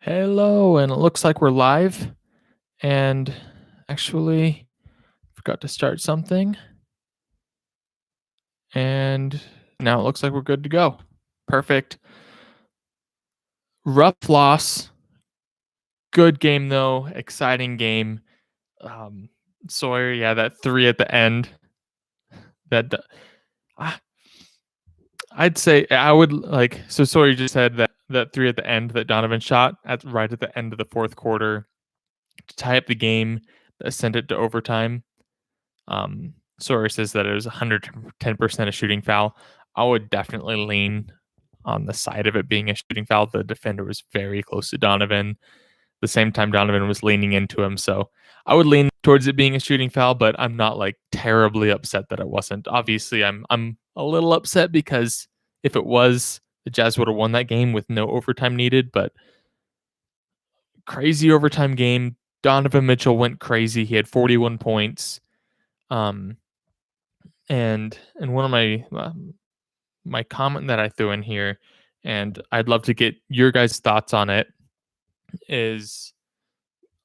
Hello, and it looks like we're live. And actually, forgot to start something. And now it looks like we're good to go. Perfect. Rough loss. Good game, though. Exciting game. Um, Sawyer, yeah, that three at the end. That ah, I'd say I would like. So Sawyer just said that three at the end that Donovan shot right at the end of the fourth quarter to tie up the game that sent it to overtime. Sawyer says that it was 110% a shooting foul. I would definitely lean on the side of it being a shooting foul. The defender was very close to Donovan. The same time Donovan was leaning into him, so I would lean towards it being a shooting foul. But I'm not like terribly upset that it wasn't. Obviously, I'm a little upset because if it was, the Jazz would have won that game with no overtime needed. But crazy overtime game. Donovan Mitchell went crazy. He had 41 points. Um, and one of my comment that I threw in here, and I'd love to get your guys' thoughts on it, is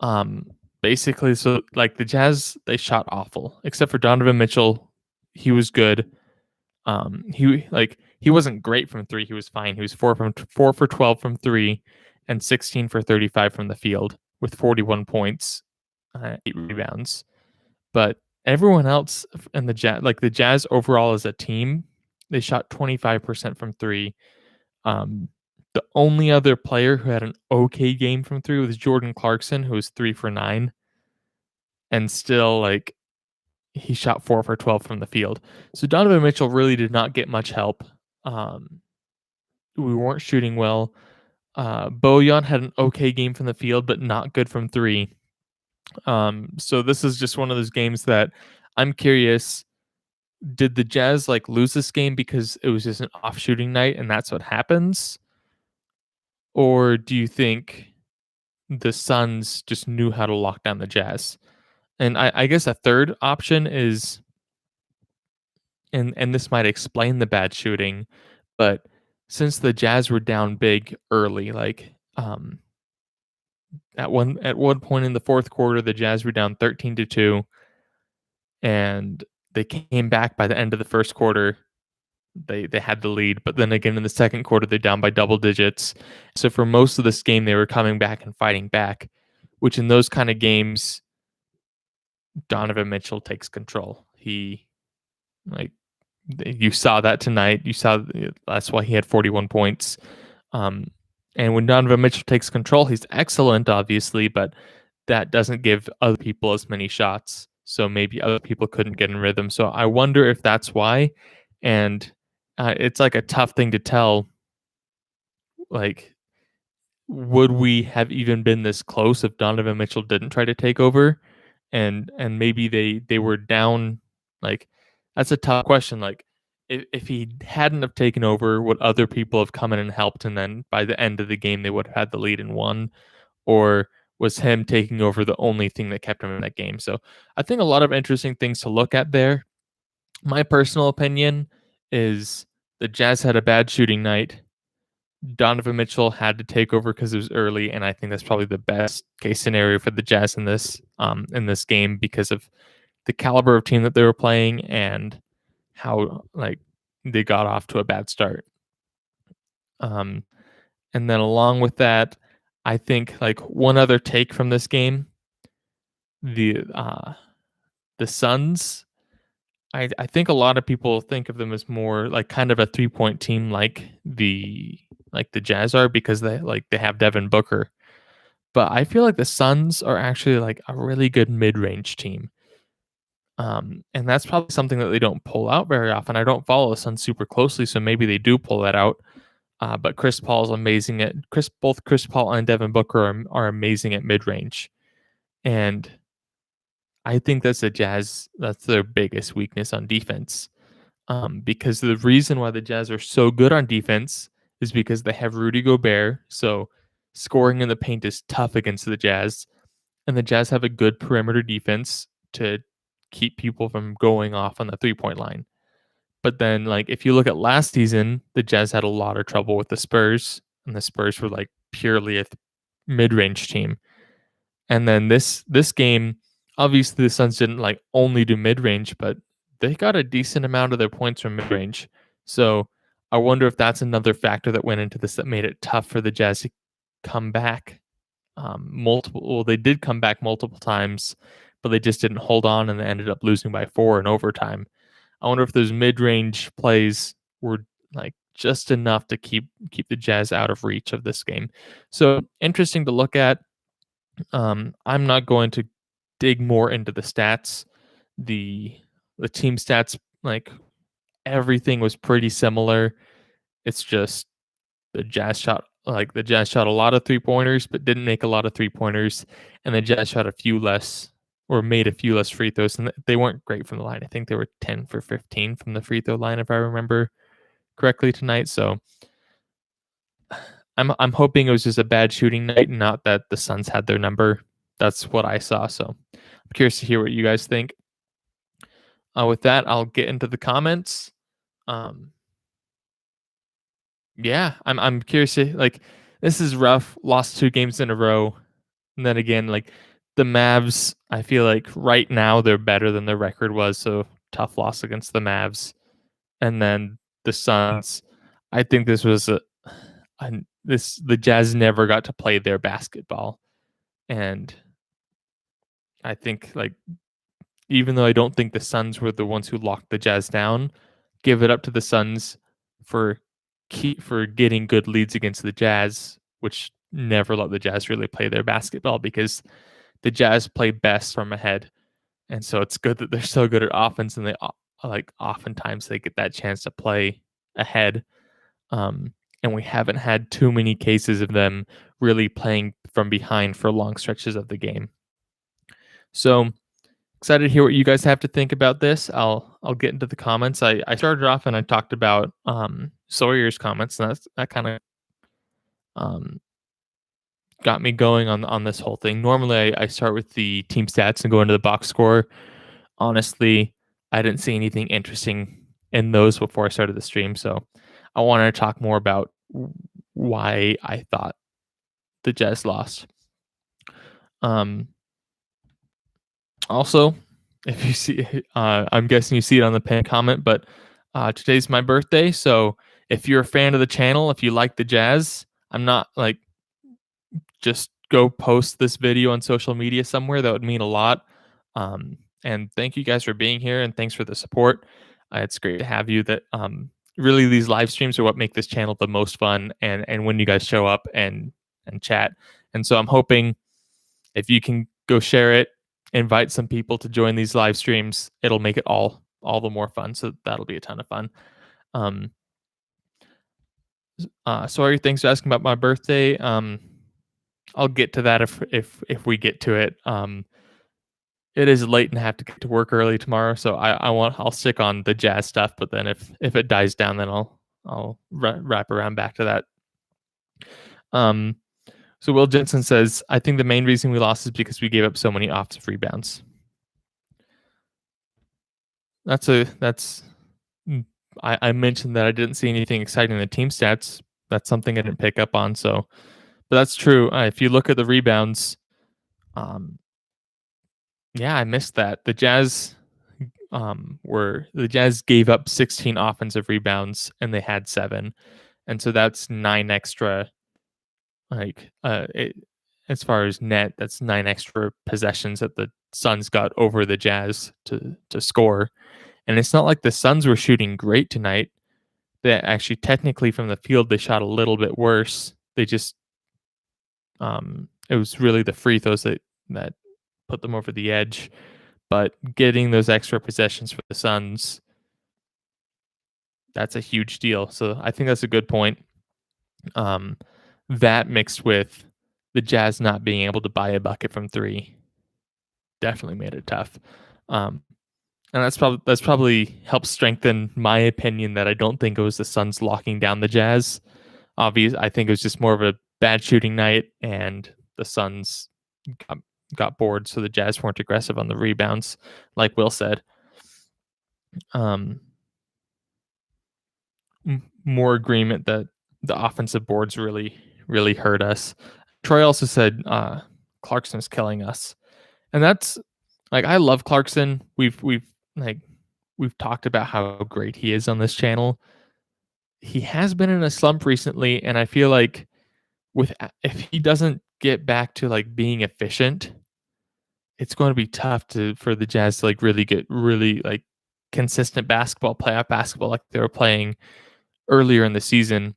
um basically, so like the Jazz, they shot awful except for Donovan Mitchell. He was good. He wasn't great from three. He was fine. He was 4 for 12 from three, and 16 for 35 from the field with 41 points, 8 rebounds. But everyone else in the Jazz overall as a team, they shot 25% from three. The only other player who had an okay game from three was Jordan Clarkson, who was 3 for 9, and still like he shot 4 for 12 from the field. So Donovan Mitchell really did not get much help. Um, we weren't shooting well. Bojan had an okay game from the field, but not good from three. So this is just one of those games that I'm curious. Did the Jazz like lose this game because it was just an off shooting night and that's what happens? Or do you think the Suns just knew how to lock down the Jazz? And I guess a third option is, and this might explain the bad shooting, but since the Jazz were down big early, like at one point in the fourth quarter, the Jazz were down 13-2, and they came back by the end of the first quarter. They had the lead, but then again in the second quarter they're down by double digits. So for most of this game they were coming back and fighting back, which in those kind of games Donovan Mitchell takes control. He like you saw that tonight. You saw that's why he had 41 points. Um, and when Donovan Mitchell takes control, he's excellent, obviously, but that doesn't give other people as many shots. So maybe other people couldn't get in rhythm. So I wonder if that's why. And it's like a tough thing to tell. Like, would we have even been this close if Donovan Mitchell didn't try to take over? And maybe they were down. Like, that's a tough question. Like, if he hadn't have taken over, would other people have come in and helped, and then by the end of the game they would have had the lead and won? Or was him taking over the only thing that kept him in that game? So I think a lot of interesting things to look at there. My personal opinion is the Jazz had a bad shooting night. Donovan Mitchell had to take over because it was early, and I think that's probably the best case scenario for the Jazz in this game because of the caliber of team that they were playing and how like they got off to a bad start. Um, and then along with that, I think like one other take from this game, the uh, the Suns. I think a lot of people think of them as more like kind of a 3 point team like the Jazz are because they have Devin Booker. But I feel like the Suns are actually like a really good mid-range team. And that's probably something that they don't pull out very often. I don't follow the Suns super closely, so maybe they do pull that out. But Chris Paul's amazing at both Chris Paul and Devin Booker are amazing at mid-range. And I think that's their biggest weakness on defense. Because the reason why the Jazz are so good on defense is because they have Rudy Gobert. So scoring in the paint is tough against the Jazz, and the Jazz have a good perimeter defense to keep people from going off on the 3 point line. But then, like if you look at last season, the Jazz had a lot of trouble with the Spurs, and the Spurs were like purely mid-range team. And then this game, obviously the Suns didn't like only do mid-range, but they got a decent amount of their points from mid-range. So I wonder if that's another factor that went into this that made it tough for the Jazz to come back multiple. Well, they did come back multiple times, but they just didn't hold on, and they ended up losing by 4 in overtime. I wonder if those mid-range plays were like just enough to keep the Jazz out of reach of this game. So interesting to look at. I'm not going to dig more into the stats. The the team stats, like everything was pretty similar. It's just the Jazz shot a lot of three pointers, but didn't make a lot of three pointers, and the Jazz shot a few less or made a few less free throws, and they weren't great from the line. I think they were 10 for 15 from the free throw line, if I remember correctly tonight. So I'm hoping it was just a bad shooting night, not that the Suns had their number. That's what I saw. So I'm curious to hear what you guys think. With that, I'll get into the comments. Um, yeah, I'm curious to like. This is rough. Lost 2 games in a row, and then again, like the Mavs. I feel like right now they're better than their record was. So tough loss against the Mavs, and then the Suns. I think this was the Jazz never got to play their basketball, and I think like even though I don't think the Suns were the ones who locked the Jazz down, give it up to the Suns for for getting good leads against the Jazz, which never let the Jazz really play their basketball because the Jazz play best from ahead, and so it's good that they're so good at offense and like oftentimes they get that chance to play ahead. Um, and we haven't had too many cases of them really playing from behind for long stretches of the game. So excited to hear what you guys have to think about this. I'll get into the comments. I started off and I talked about Sawyer's comments, and that kind of um, got me going on this whole thing. Normally, I start with the team stats and go into the box score. Honestly, I didn't see anything interesting in those before I started the stream, so I wanted to talk more about why I thought the Jazz lost. Um, Also, if you see, I'm guessing you see it on the pinned comment, but today's my birthday. So if you're a fan of the channel, if you like the Jazz, I'm not like just go post this video on social media somewhere. That would mean a lot. And thank you guys for being here, and thanks for the support. It's great to have you. That really these live streams are what make this channel the most fun, and when you guys show up and chat. And so I'm hoping if you can go share it, invite some people to join these live streams, it'll make it all the more fun. So that'll be a ton of fun. Um, Sorry, thanks for asking about my birthday. I'll get to that if we get to it. It is late and I have to get to work early tomorrow, so I'll stick on the Jazz stuff. But then if it dies down, then I'll wrap around back to that. So Will Jensen says, I think the main reason we lost is because we gave up so many offensive rebounds. I mentioned that I didn't see anything exciting in the team stats. That's something I didn't pick up on. So, but that's true. If you look at the rebounds, yeah, I missed that. The Jazz gave up 16 offensive rebounds and they had 7, and so that's 9 extra. As far as net, that's 9 extra possessions that the Suns got over the Jazz to score. And it's not like the Suns were shooting great tonight. They actually, technically, from the field, they shot a little bit worse. They just, it was really the free throws that put them over the edge. But getting those extra possessions for the Suns, that's a huge deal. So I think that's a good point. That mixed with the Jazz not being able to buy a bucket from 3 definitely made it tough. And that's probably helped strengthen my opinion that I don't think it was the Suns locking down the Jazz. I think it was just more of a bad shooting night, and the Suns got bored, so the Jazz weren't aggressive on the rebounds, like Will said. More agreement that the offensive boards really hurt us. Troy also said Clarkson is killing us, and that's like I love Clarkson. Like we've talked about how great he is on this channel. He has been in a slump recently, and I feel like with if he doesn't get back to like being efficient, it's going to be tough to for the Jazz to like really get really like consistent basketball, playoff basketball like they were playing earlier in the season.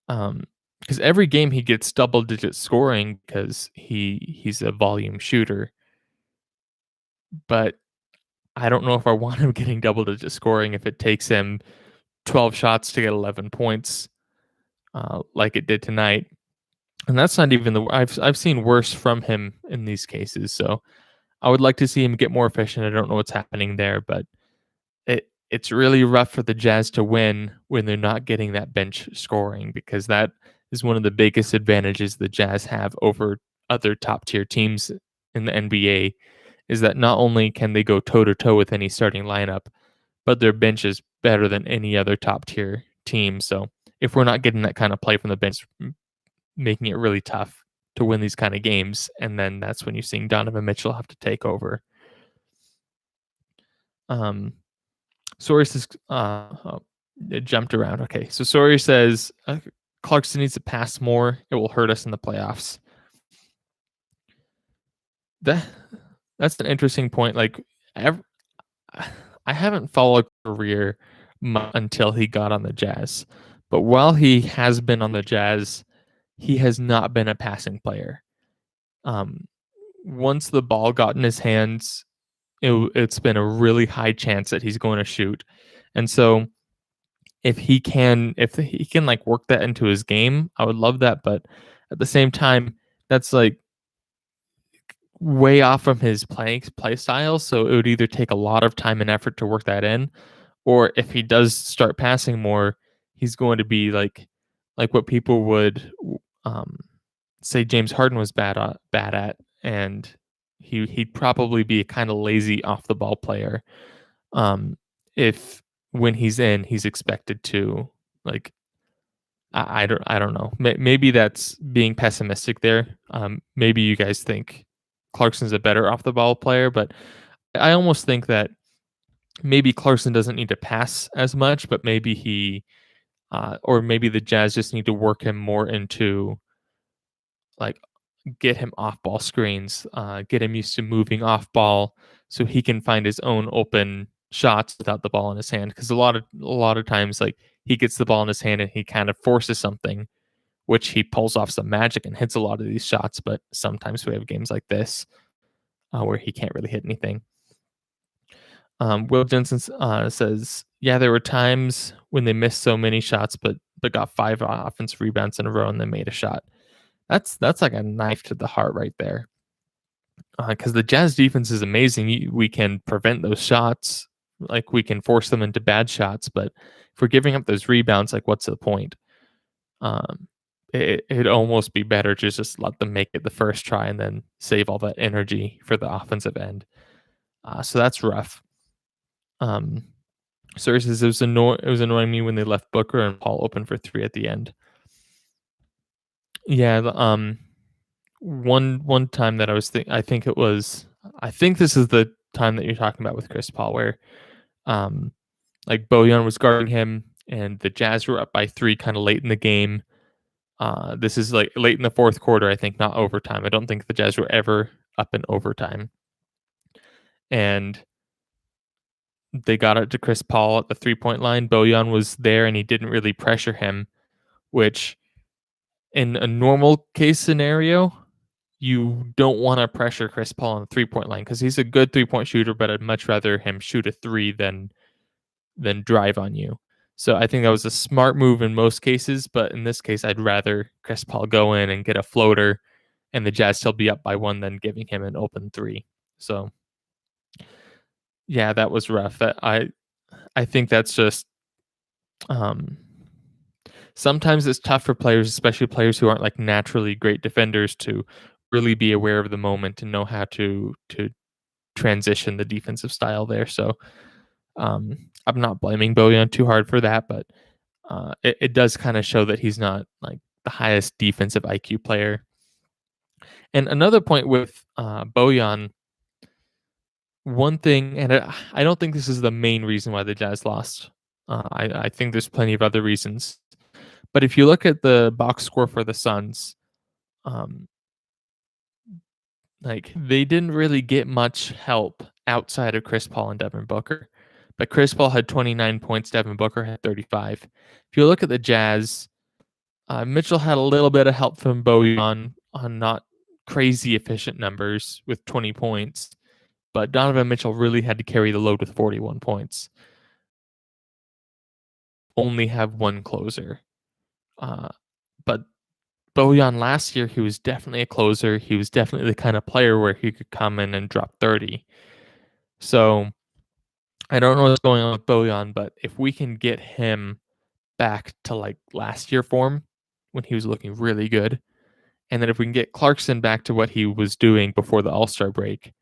Because every game he gets double digit scoring because he's a volume shooter. But I don't know if I want him getting double digit scoring if it takes him 12 shots to get 11 points, like it did tonight. And that's not even the I've seen worse from him in these cases. So I would like to see him get more efficient. I don't know what's happening there, but it's really rough for the Jazz to win when they're not getting that bench scoring because that is one of the biggest advantages the Jazz have over other top tier teams in the NBA is that not only can they go toe to toe with any starting lineup, but their bench is better than any other top tier team. So if we're not getting that kind of play from the bench, making it really tough to win these kind of games, and then that's when you're seeing Donovan Mitchell have to take over. Sawyer says, it jumped around. Okay, so Sawyer says Clarkson needs to pass more. It will hurt us in the playoffs. That's an interesting point. Like, I haven't followed career until he got on the Jazz, but while he has been on the Jazz, he has not been a passing player. Once the ball got in his hands, it's been a really high chance that he's going to shoot, and so if he can like work that into his game, I would love that. But at the same time, that's like way off from his play style. So it would either take a lot of time and effort to work that in, or if he does start passing more, he's going to be like what people would um, say James Harden was bad at, and he'd probably be a kind of lazy off the ball player. If when he's in, he's expected to like I don't know. Maybe that's being pessimistic there. Maybe you guys think Clarkson's a better off the ball player, but I almost think that maybe Clarkson doesn't need to pass as much, but maybe or maybe the Jazz just need to work him more into like get him off ball screens, get him used to moving off ball so he can find his own open shots without the ball in his hand. Because a lot of times like he gets the ball in his hand and he kind of forces something, which he pulls off some magic and hits a lot of these shots. But sometimes we have games like this where he can't really hit anything. Will Jensen says, "Yeah, there were times when they missed so many shots, but got 5 offensive rebounds in a row and then made a shot." That's like a knife to the heart right there. Because the Jazz defense is amazing. We can prevent those shots, like we can force them into bad shots. But if we're giving up those rebounds, like what's the point? It'd almost be better to just let them make it the first try and then save all that energy for the offensive end. So that's rough. So says it was annoying me when they left Booker and Paul open for 3 at the end. Yeah, one time that I think this is the time that you're talking about with Chris Paul where like Bojan was guarding him and the Jazz were up by 3 kind of late in the game. This is like late in the fourth quarter, I think, not overtime. I don't think the Jazz were ever up in overtime. And they got it to Chris Paul at the 3-point line. Bojan was there and he didn't really pressure him, which in a normal case scenario, you don't want to pressure Chris Paul on the 3-point line because he's a good 3-point shooter, but I'd much rather him shoot a 3 than drive on you. So I think that was a smart move in most cases, but in this case, I'd rather Chris Paul go in and get a floater and the Jazz still be up by 1 than giving him an open 3. So yeah, that was rough. I think that's just sometimes it's tough for players, especially players who aren't like naturally great defenders, to really be aware of the moment and know how to transition the defensive style there. So I'm not blaming Bojan too hard for that, but it does kind of show that he's not like the highest defensive IQ player. And another point with Bojan, one thing, and I don't think this is the main reason why the Jazz lost. I think there's plenty of other reasons. But if you look at the box score for the Suns, um, like they didn't really get much help outside of Chris Paul and Devin Booker. But Chris Paul had 29 points, Devin Booker had 35. If you look at the Jazz, Mitchell had a little bit of help from Bojan on not crazy efficient numbers with 20 points, but Donovan Mitchell really had to carry the load with 41 points. Only have one closer. But Bojan last year, he was definitely a closer. He was definitely the kind of player where he could come in and drop 30. So I don't know what's going on with Bojan, but if we can get him back to like last year form when he was looking really good, and then if we can get Clarkson back to what he was doing before the All-Star break,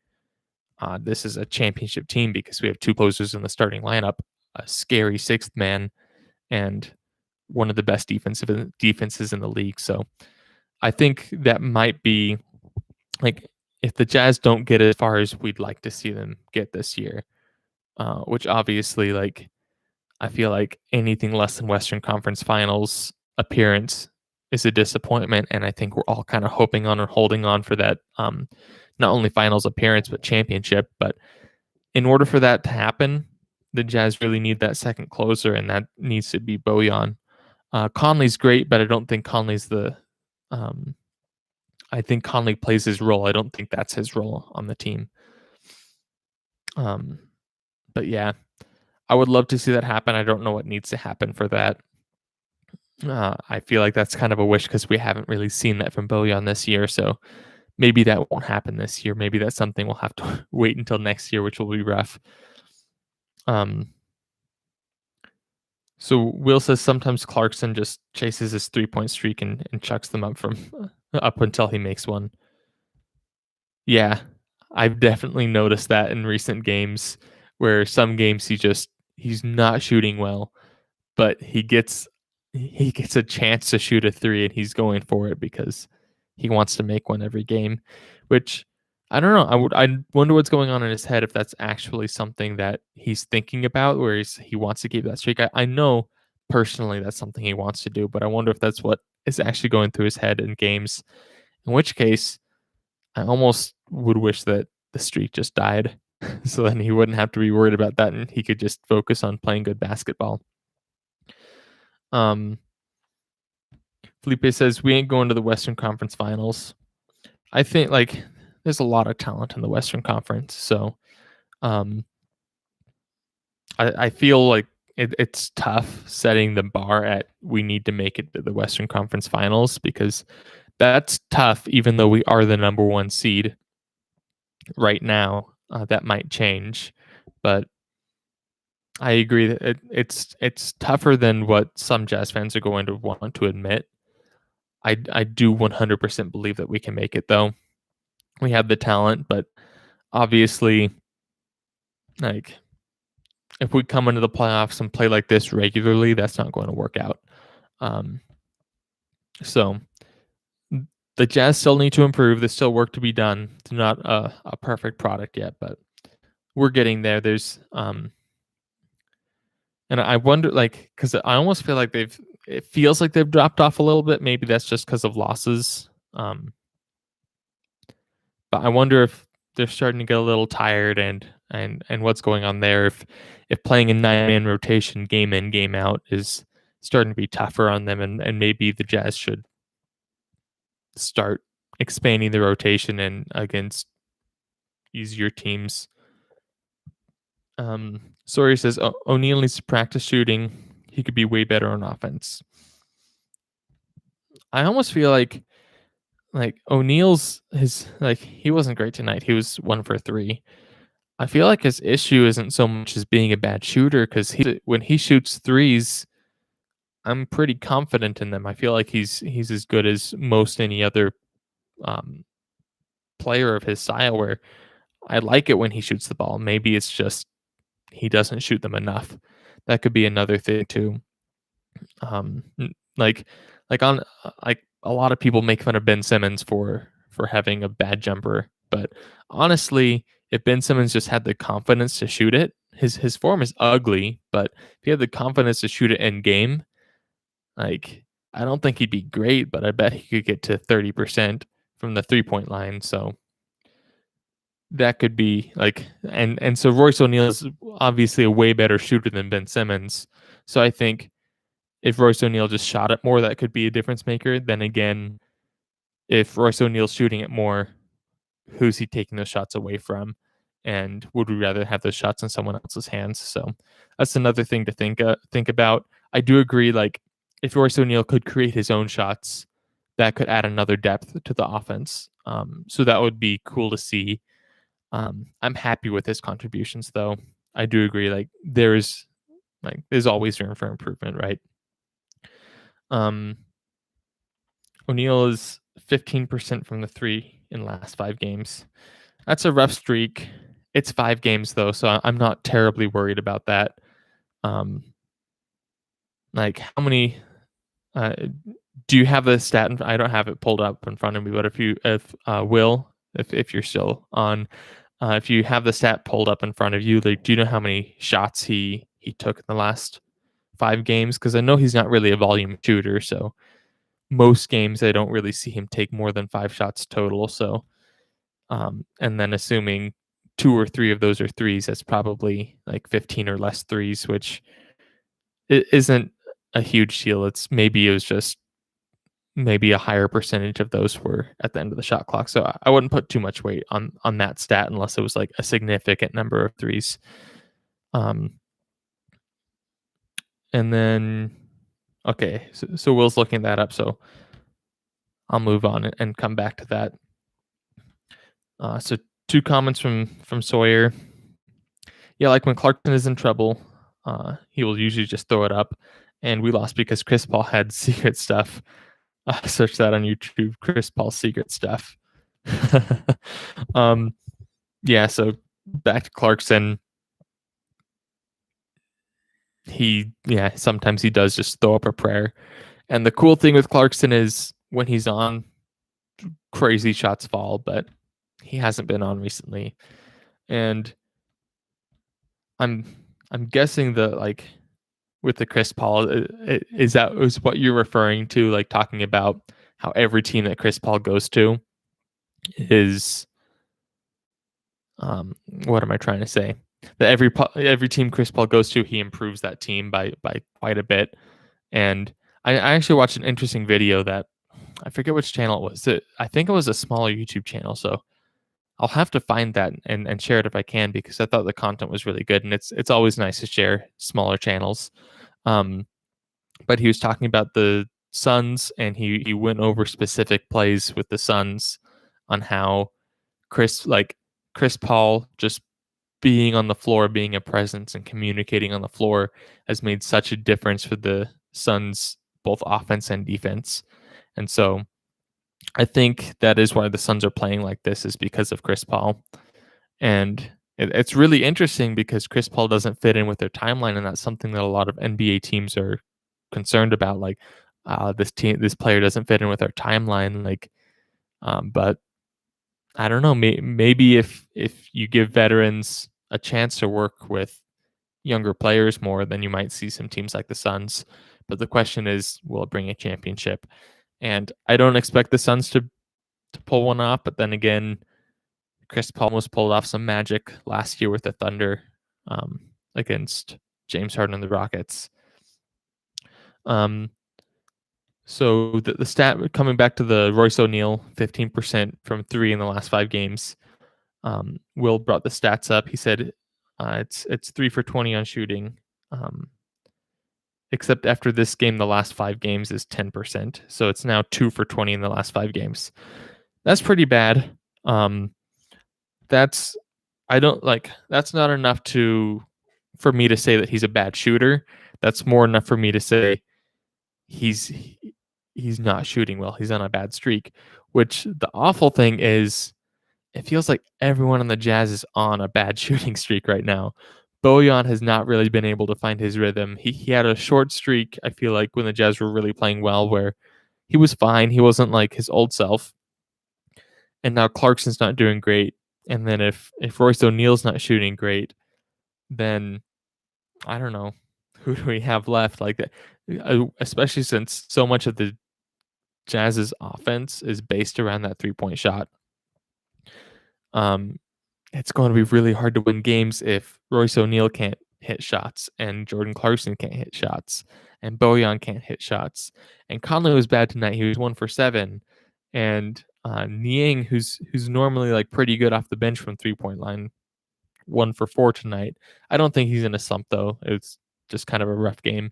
this is a championship team because we have two closers in the starting lineup, a scary sixth man, and one of the best defenses in the league. So I think that might be like if the Jazz don't get as far as we'd like to see them get this year, which obviously like I feel like anything less than Western Conference Finals appearance is a disappointment, and I think we're all kind of hoping on or holding on for that not only finals appearance but championship. But in order for that to happen, the Jazz really need that second closer, and that needs to be Bojan. Conley's great, but I don't think Conley's the. I think Conley plays his role. I don't think that's his role on the team. But yeah, I would love to see that happen. I don't know what needs to happen for that. I feel like that's kind of a wish because we haven't really seen that from Bojan this year. So maybe that won't happen this year. Maybe that's something we'll have to wait until next year, which will be rough. So Will says sometimes Clarkson just chases his 3-point streak and chucks them up from up until he makes one. Yeah, I've definitely noticed that in recent games where some games he's not shooting well, but he gets a chance to shoot a three and he's going for it because he wants to make one every game, which I don't know. I wonder what's going on in his head if that's actually something that he's thinking about, where he wants to keep that streak. I know personally that's something he wants to do, but I wonder if that's what is actually going through his head in games. In which case, I almost would wish that the streak just died, so then he wouldn't have to be worried about that, and he could just focus on playing good basketball. Felipe says we ain't going to the Western Conference Finals. I think like there's a lot of talent in the Western Conference, so I feel like it's tough setting the bar at we need to make it to the Western Conference Finals because that's tough. Even though we are the number one seed right now, that might change, but I agree that it's tougher than what some Jazz fans are going to want to admit. I do 100% believe that we can make it though. We have the talent, but obviously, like if we come into the playoffs and play like this regularly, that's not going to work out. So the Jazz still need to improve. There's still work to be done. It's not a perfect product yet, but we're getting there. There's and I wonder, like, because I almost feel like it feels like they've dropped off a little bit. Maybe that's just because of losses. But I wonder if they're starting to get a little tired and what's going on there. If playing a 9-man rotation game in, game out is starting to be tougher on them, and maybe the Jazz should start expanding the rotation and against easier teams. Sawyer says O'Neil needs to practice shooting. He could be way better on offense. I almost feel like O'Neil's he wasn't great tonight. He was 1 for 3. I feel like his issue isn't so much as being a bad shooter because when he shoots threes, I'm pretty confident in them. I feel like he's as good as most any other player of his style. Where I like it when he shoots the ball. Maybe it's just he doesn't shoot them enough. That could be another thing too. Like like a lot of people make fun of Ben Simmons for having a bad jumper, but honestly, if Ben Simmons just had the confidence to shoot it, his form is ugly, but if he had the confidence to shoot it in game, like I don't think he'd be great, but I bet he could get to 30% from the 3-point line. So that could be like, and so Royce O'Neil is obviously a way better shooter than Ben Simmons. So I think if Royce O'Neil just shot it more, that could be a difference maker. Then again, if Royce O'Neil's shooting it more, who's he taking those shots away from? And would we rather have those shots in someone else's hands? So that's another thing to think about. I do agree. Like if Royce O'Neil could create his own shots, that could add another depth to the offense. So that would be cool to see. I'm happy with his contributions, though. I do agree. There's always room for improvement, right? O'Neal is 15% from the three in the last 5 games. That's a rough streak. It's 5 games though, so I'm not terribly worried about that. Like how many? Do you have the stat? I don't have it pulled up in front of me, but if you're still on, if you have the stat pulled up in front of you, like, do you know how many shots he took in the last 5 games? Because I know he's not really a volume shooter, so most games I don't really see him take more than 5 shots total. So, and then assuming 2 or 3 of those are threes, that's probably like 15 or less threes, which it isn't a huge deal. It was just maybe a higher percentage of those were at the end of the shot clock. So I wouldn't put too much weight on that stat unless it was like a significant number of threes. And then, okay, so Will's looking that up. So I'll move on and come back to that. So 2 comments from Sawyer. Yeah, like when Clarkson is in trouble, he will usually just throw it up. And we lost because Chris Paul had secret stuff. Search that on YouTube, Chris Paul's secret stuff. Yeah, so back to Clarkson. Sometimes he does just throw up a prayer. And the cool thing with Clarkson is when he's on, crazy shots fall, but he hasn't been on recently. And I'm guessing that like with the Chris Paul, is what you're referring to, like talking about how every team that Chris Paul goes to is, what am I trying to say? That every team Chris Paul goes to, he improves that team by quite a bit. And I actually watched an interesting video that I forget which channel it was. I think it was a smaller YouTube channel. So I'll have to find that and share it if I can, because I thought the content was really good, and it's always nice to share smaller channels. But he was talking about the Suns, and he went over specific plays with the Suns on how Chris Paul just being on the floor, being a presence and communicating on the floor has made such a difference for the Suns, both offense and defense. And so I think that is why the Suns are playing like this, is because of Chris Paul. And it's really interesting because Chris Paul doesn't fit in with their timeline, and that's something that a lot of NBA teams are concerned about. Like, this player doesn't fit in with our timeline. Like, but I don't know. Maybe if you give veterans a chance to work with younger players more, then you might see some teams like the Suns. But the question is, will it bring a championship? And I don't expect the Suns to pull one off. But then again, Chris Paul almost pulled off some magic last year with the Thunder, against James Harden and the Rockets. So the stat, coming back to the Royce O'Neal, 15% from 3 in the last 5 games. Will brought the stats up. He said it's 3 for 20 on shooting. Except after this game, the last 5 games is 10%. So it's now 2 for 20 in the last 5 games. That's pretty bad. That's not enough for me to say that he's a bad shooter. That's more enough for me to say he's not shooting well. He's on a bad streak, which the awful thing is it feels like everyone on the Jazz is on a bad shooting streak right now. Bojan has not really been able to find his rhythm. He had a short streak, I feel like, when the Jazz were really playing well, where he was fine. He wasn't like his old self. And now Clarkson's not doing great. And then if Royce ONeil's not shooting great, then I don't know who do we have left like that. Especially since so much of the Jazz's offense is based around that 3-point shot. Um, it's going to be really hard to win games if Royce ONeil can't hit shots and Jordan Clarkson can't hit shots and Bojan can't hit shots. And Conley was bad tonight. He was 1 for 7. And Niang, who's normally like pretty good off the bench from 3-point line, 1 for 4 tonight. I don't think he's in a slump though. It's just kind of a rough game.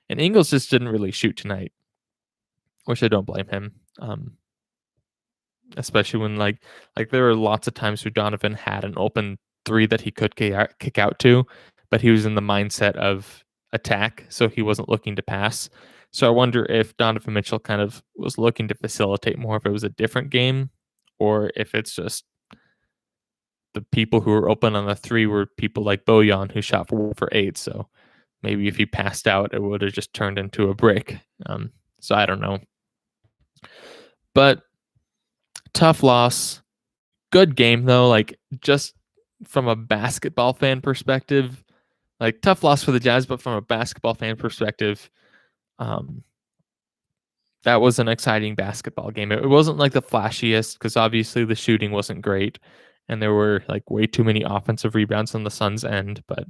And Ingles just didn't really shoot tonight, which I don't blame him. Especially when like there were lots of times where Donovan had an open 3 that he could kick out to, but he was in the mindset of attack, so he wasn't looking to pass. So I wonder if Donovan Mitchell kind of was looking to facilitate more, if it was a different game, or if it's just the people who were open on the 3 were people like Bojan who shot 4 for 8. So maybe if he passed out, it would have just turned into a brick. So I don't know. But tough loss. Good game though, like just from a basketball fan perspective, like tough loss for the Jazz, but from a basketball fan perspective, that was an exciting basketball game. It wasn't like the flashiest because obviously the shooting wasn't great and there were like way too many offensive rebounds on the Suns' end, but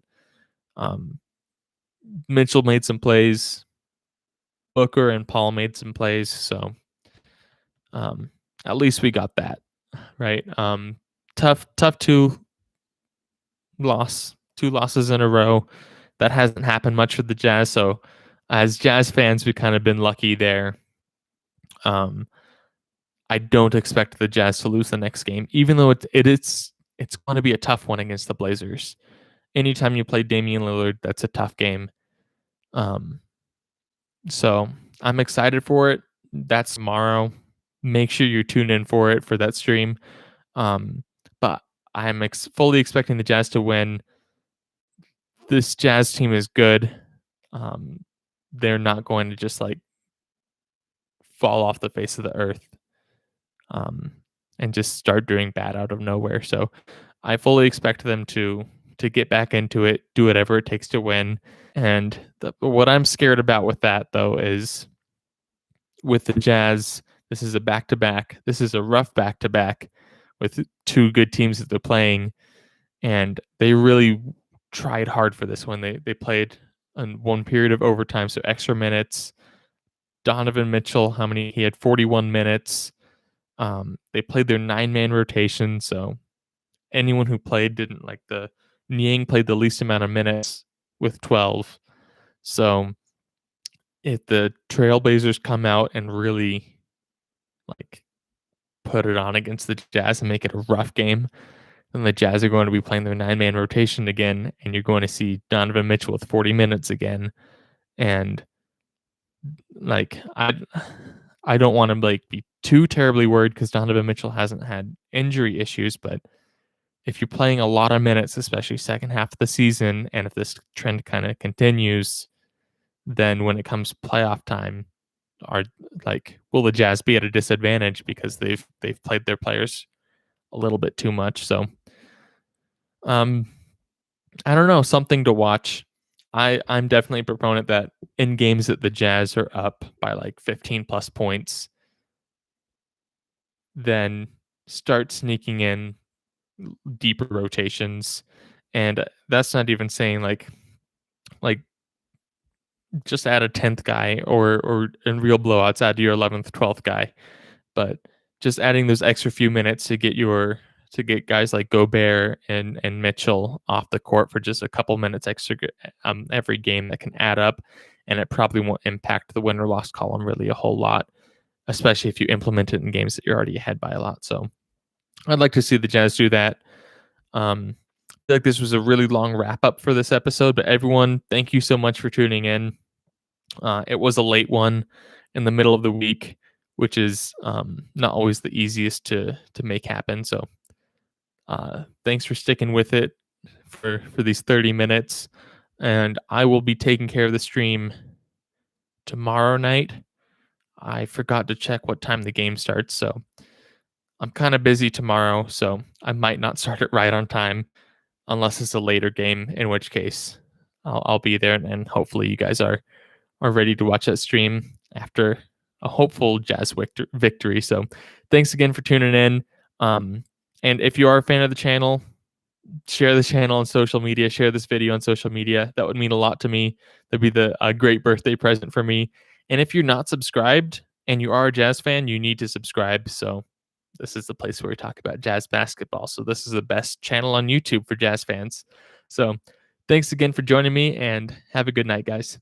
Mitchell made some plays, Booker and Paul made some plays, so at least we got that right. Tough 2 losses in a row. That hasn't happened much for the Jazz, so as Jazz fans, we've kind of been lucky there. I don't expect the Jazz to lose the next game, even though it's going to be a tough one against the Blazers. Anytime you play Damian Lillard, that's a tough game. So I'm excited for it. That's tomorrow. Make sure you tune in for it for that stream. But I'm fully expecting the Jazz to win. This Jazz team is good. They're not going to just like fall off the face of the earth and just start doing bad out of nowhere. So I fully expect them to get back into it, do whatever it takes to win. And what I'm scared about with that, though, is with the Jazz, this is a back-to-back. This is a rough back-to-back with 2 good teams that they're playing. And they really tried hard for this one. They played in one period of overtime, so extra minutes. Donovan Mitchell, he had 41 minutes. They played their 9-man rotation, so anyone who played didn't like the Niang played the least amount of minutes with 12. So if the Trailblazers come out and really like put it on against the Jazz and make it a rough game, then the Jazz are going to be playing their 9-man rotation again, and you're going to see Donovan Mitchell with 40 minutes again. And like I don't want to like be too terribly worried because Donovan Mitchell hasn't had injury issues, but if you're playing a lot of minutes, especially second half of the season, and if this trend kind of continues, then when it comes playoff time, will the Jazz be at a disadvantage because they've played their players a little bit too much? So, I don't know, something to watch. I'm definitely a proponent that in games that the Jazz are up by like 15 plus points, then start sneaking in deeper rotations. And that's not even saying like just add a 10th guy or in real blowouts add your 11th 12th guy, but just adding those extra few minutes to get guys like Gobert and Mitchell off the court for just a couple minutes extra every game, that can add up, and it probably won't impact the win or loss column really a whole lot, especially if you implement it in games that you're already ahead by a lot. So I'd like to see the Jazz do that. I feel like this was a really long wrap up for this episode, but everyone, thank you so much for tuning in. It was a late one in the middle of the week, which is not always the easiest to make happen. So thanks for sticking with it for these 30 minutes. And I will be taking care of the stream tomorrow night. I forgot to check what time the game starts, so I'm kind of busy tomorrow, so I might not start it right on time unless it's a later game, in which case I'll be there, and hopefully you guys are ready to watch that stream after a hopeful Jazz victory. So thanks again for tuning in. And if you are a fan of the channel, share the channel on social media, share this video on social media. That would mean a lot to me. That'd be a great birthday present for me. And if you're not subscribed and you are a Jazz fan, you need to subscribe. So this is the place where we talk about Jazz basketball. So this is the best channel on YouTube for Jazz fans. So thanks again for joining me, and have a good night, guys.